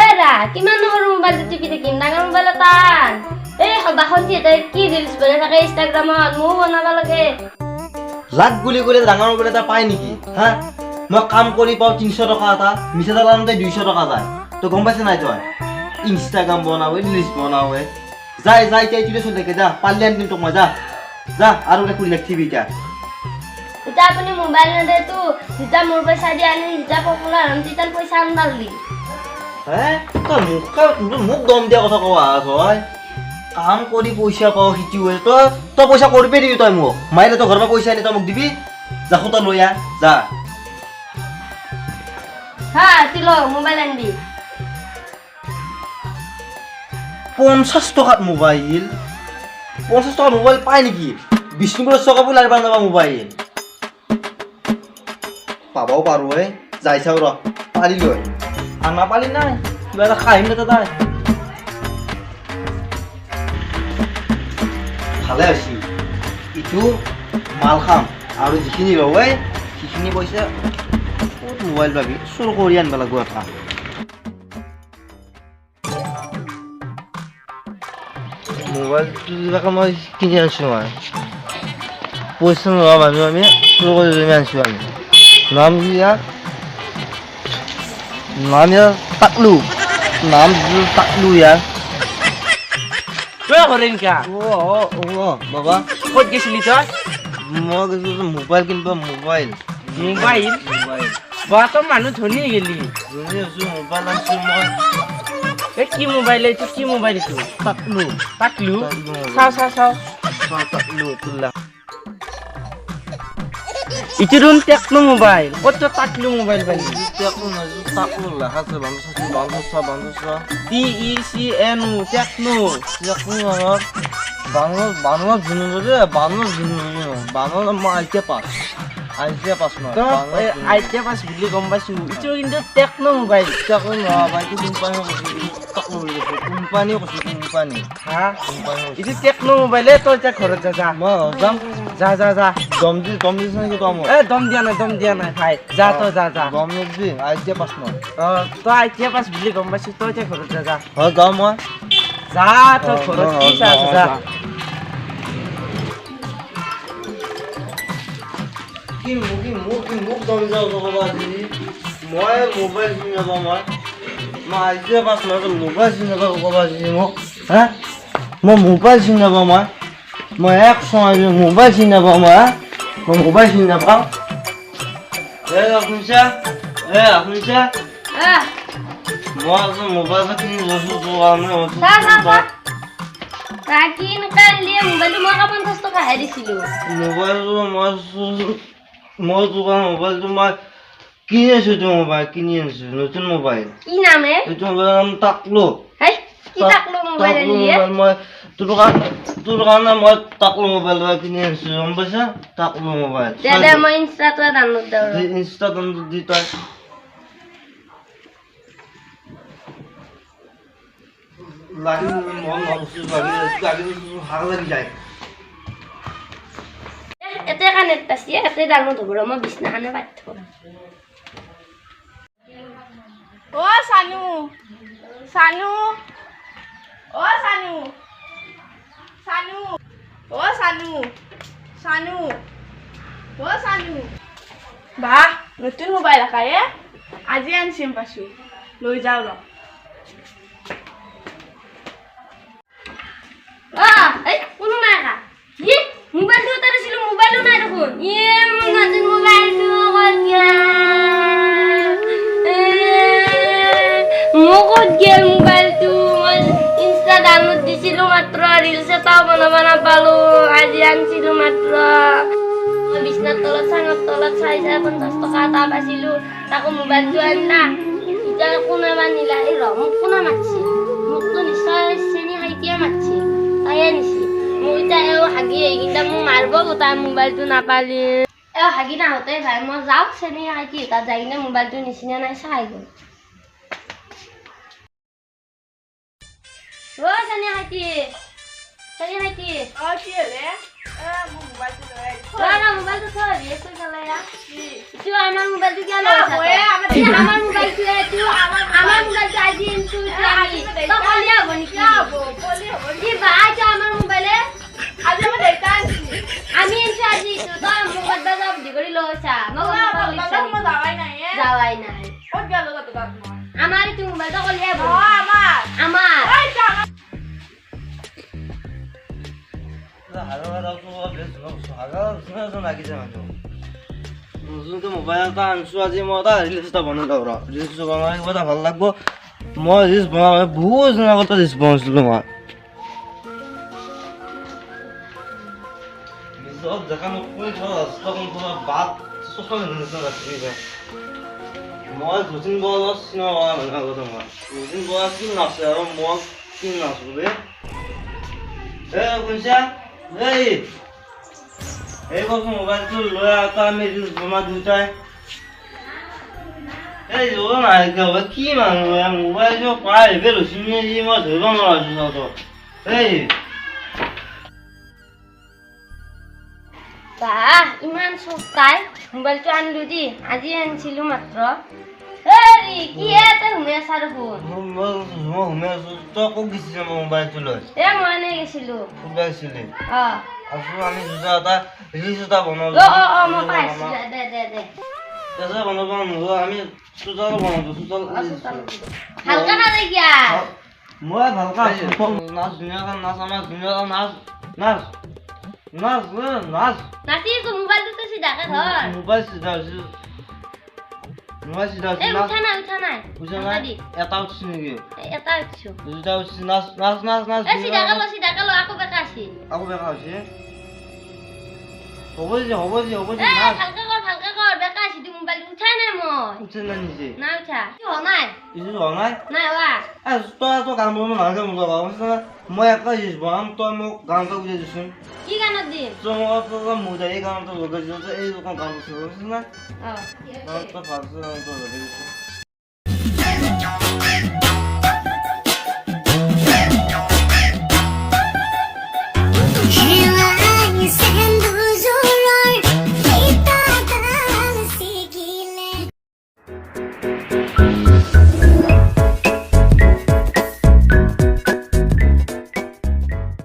এৰা কিমান সৰু মোবাইলটো টিপি থাকিম ডাঙৰ মোবাইল এটা এই সবাখন যিহেতু কি ৰিলছ বনাই থাকে ইনষ্টাগ্ৰামত ময়ো বনাব লাগে লাগ গুলি গ'লে ডাঙৰ মোবাইল এটা পায় নেকি হা মই কাম কৰি পাওঁ 300 টকা এটা মিছা দালানতে 200 টকা যায় তো গম পাইছ নাই তই ইনষ্টাগ্ৰাম বনাও ৰিলছ বনাও যাই যাই যাই তুই চলি থাকে যা পাৰলি আনি তোক মই যা যা আৰু এটা কৰি ৰাখিবি এতিয়া এতিয়া আপুনি মোবাইল নেদেতো যেতিয়া মোৰ পইচা দি আনি যেতিয়া পপুলাৰ হ'ম তেতিয়া পইচা আনদালি হে তই মোক দম দিয়া কথা কোৱা তই কাম কৰি পইচা পাওঁ শিকিও তই পইচা কৰিবি দিবি তই মোক মাইলে তই ঘৰৰ পৰা পইচা আনি তই মোক দিবি যা তই লৈ আহ যা হা তুই ল মোবাইল আনবি 50 টকাত মোবাইল 50 টকাত মোবাইল পায় নেকি বিষ্ণুপুৰত চকাবো লাৰিব নাবা মোবাইল পাবাও পাৰো যাই চাও ৰ পাৰিলো আৰু নাপালি নাই কিবা এটা খাইম না তাই ভালে আছি ইটো মাল খাম আৰু যিখিনি ৰৱে সেইখিনি পইচা ক'ত মোবাইল পাবি চুৰ কৰি আনিব লাগিব এটা মোবাইলটো যিবাকে মই কিনি আনিছোঁ মই পইচা নোহোৱা মানুহ আমি চুৰ কৰি আনিছোঁ আমি নাম ইয়াৰ টাকলু নাম টাকলু ইয়াৰ হরেনকা বাবা কত গেছিলি তই মই গৈছোঁ মোবাইল কিনিব মোবাইল মোবাইল বা তো মানুহ ধনী গেলি মোবাইল আনিছোঁ মই কি মোবাইল এইটো কি মোবাইল এইটো টাকলু টাকলু চাও চাও চাও টাকলু তোলা ইটো দেখোন টেকনো মোবাইল কত টাকলু মোবাইল পালি টাকলু লেখা আছে বান্ধা TECNO টেকনো বাংলা জিনিস বাংলা মই আইটিয়া পাস আইটিয়া পাস বুলি গম পাইছো ইটো কিন্তু টেকনো মোবাইল কোম্পানী হা ইটো টেকনো মোবাইলে তই এতিয়া ঘৰত যা মই যাম যা যা যা দম দিছ নেকি তই মোক দম দিয়া নাই ভাই যা তই যা যা দম নিদি আইটিয়া পাস মই তই আইটিয়া পাস বুলি গম পাইছো তই এতিয়া ঘৰত যা হয় যাওঁ মই যা তই ঘৰত কি চা যা মোক দম যাওঁ ক'বা মই মোবাইল চিনি নাপাওঁ মই আইটিয়া পাছ মই মোবাইল চিনি নাপাওঁ ক'বা মোক হা মই মোবাইল চিনি নাপাওঁ মই এক সময় মোবাইল চিনি নাপাওঁ মই মোবাইল চিনি নাপাওঁ শুনিছা শুনিছা মই মোবাইল কিনি লৈছোঁ তোৰ কাৰণে মোবাইলটো মই 50 টকা হে দিছিলো মোবাইলটো মই তোৰ কাৰণে মোবাইলটো মই কিনি আনিছোঁ নতুন মোবাইল কি নামে এইটো মোবাইলৰ নাম টাকলু কি টাকলু মোবাইল আনিয়ে মই তোৰ কাৰণে মই টাকলু মোবাইল কিনি আনিছোঁ গম পাইছা টাকলু মোবাইল দে মই ইনষ্টাটো ডাউনলোড দিওঁ ইনষ্টা ডাউনলোড দি তই লাগি মন নবস্তু লাগি ভাল লাগি যায় এতে কানেক্ট আছে এতে ডাউনলোড হ'ব মই বিছনাখানে পাতি থওঁ ও সানু সানু ও সানু সানু ও সানু সানু ও সানু বাহ নতুন মোবাইল আকায়ে আজি আনছিম পাছো লৈ যাও ৰ এই কোনো নাই কা কি মোবাইলটো তাৰে ছিল মোবাইলটো নাই দেখোন মোৰ নতুন মোবাইলটো ক'ত গেল মোবাইলটো মই ইনষ্টা ডাউনলোড দিছিলোঁ মাত্ৰ ৰিলছ এটাও বনাব নাপালোঁ আজি আনিছিলোঁ মাত্ৰ মই বিছনাৰ তলত চাঙৰ তলত চাই 50 টকা এটা পাইছিলোঁ তাকো মোবাইলটো আনিলা এতিয়া কোনে বানিলা এই ৰ মোক কোনে মাতিছে মোকতো নিশ্চয় চেনি খাইটিয়ে মাতিছে তাইয়ে নিছি মোক এতিয়া হাগি এইকেইটা মোক মাৰিব তাৰ মোবাইলটো নাপালি হাগি নাহোঁতে ভাই মই যাওঁ চেনি খাইটি তাত যাই কিনে মোবাইলটো নিচিনা নাই চাই গ'ল চেনি খাইটি কি হলে মোৰ মোবাইলটো লৈ মোবাইলটো থৈ দিয়ে আমাৰ মোবাইলটো কিয় লৈ আমাৰ মোবাইলটো দিছো তই মোক বাদা যাব দি কৰি লৈছা মই বাজাৰত মই যাৱাই নাই যাৱাই নাই ক'ত গেল তাতে তাত মই আমাৰ ইটো মোবাইলটো কলিয়ে অ আমাৰ আমাৰ ঐ জানা নতুনকে মোবাইল এটা আনিছো আজি মই এটা ৰিলচ এটা বনালো ৰ ৰিলচ বনালে কিবা এটা ভাল লাগব মই ৰিলচ বনাব বহুত দিন আগতে ৰিলচ বনাইছিলো মই নিজক দেখা নকৰি বাট চচল নিচিনা ৰাখিছে মই দুদিন বনালো চিনেমা মানে আগতে মই দুদিন বনা কি নাচে আৰু মই কি নাচো বে শুনিছা এই বছৰ মোবাইলটো লৈ আকৌ আমি ৰিলচ বনোৱা দুটাই এই যোৱা নাই কি মানুহ মোবাইলটো প্ৰায় হেভি লৈছো নেকি মই ধৰিব নোৱাৰিছো এই বাহ ইমান সস্তাই মোবাইলটো আনিলো দি আজি আনিছিলো মাত্ৰ হেৰি কি তই ঘুমাই আছা দেখোন মই ঘুমাই আছো তই ক'ত গৈছিলি মই মোবাইলটো লৈ মই এনেই গৈছিলো ক'ত গৈছিলি অ আছো আমি দুটা এটা ৰিলচ এটা বনালো মই পাইছো দে কেঁচা বনাব নোৱাৰো আমি চোতাল বনালো চোতাল ভালকে নাযায় কিয়া মই ভালকে নাচ ধুনীয়াকৈ নাচ আমাৰ ধুনীয়াকৈ নাচ নাচ নাচ নাচ নাচিছো মোবাইলটো চিধাকে ধৰ মোবাইল চিধা হৈছে মোবাইল চিধা হৈছে উঠা নাই বুজা নাই এটা উঠিছে নেকি এটা উঠিছো দুটা উঠিছে নাচ নাচ নাচ নাচ চিধাকে ল আকৌ বেকা আছে আকৌ বেকা হৈছে হ'ব যে নাচ ভালকে কৰ বেকা আছে তুই মোবাইল উঠাই নাই মই উঠে না নিজে না উঠা কি হোৱা নাই কিছু হোৱা নাই নাই হোৱা তই গান বনাব নালাগে মোক মই এটা জিনিস বনাম তই মোক গানটা বুজাই দিছোন কি গানত দিম তই মোক মোজা এই গানটা লগাই দিছ এই গান বুজিছ না অ তই ভালছে গানটা লগাই দিছ